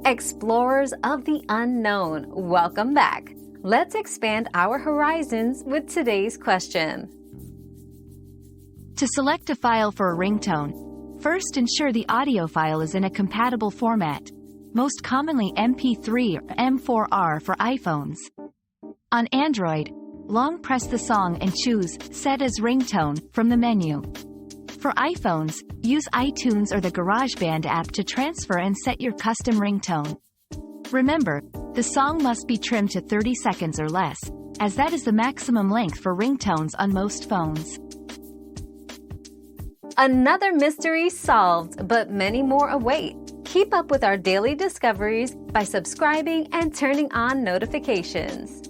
Explorers of the unknown, welcome back. Let's expand our horizons with today's question. To select a file for a ringtone, first ensure the audio file is in a compatible format, most commonly MP3 or M4R for iPhones. On Android, long press the song and choose Set as Ringtone from the menu. For iPhones, use iTunes or the GarageBand app to transfer and set your custom ringtone. Remember, the song must be trimmed to 30 seconds or less, as that is the maximum length for ringtones on most phones. Another mystery solved, but many more await. Keep up with our daily discoveries by subscribing and turning on notifications.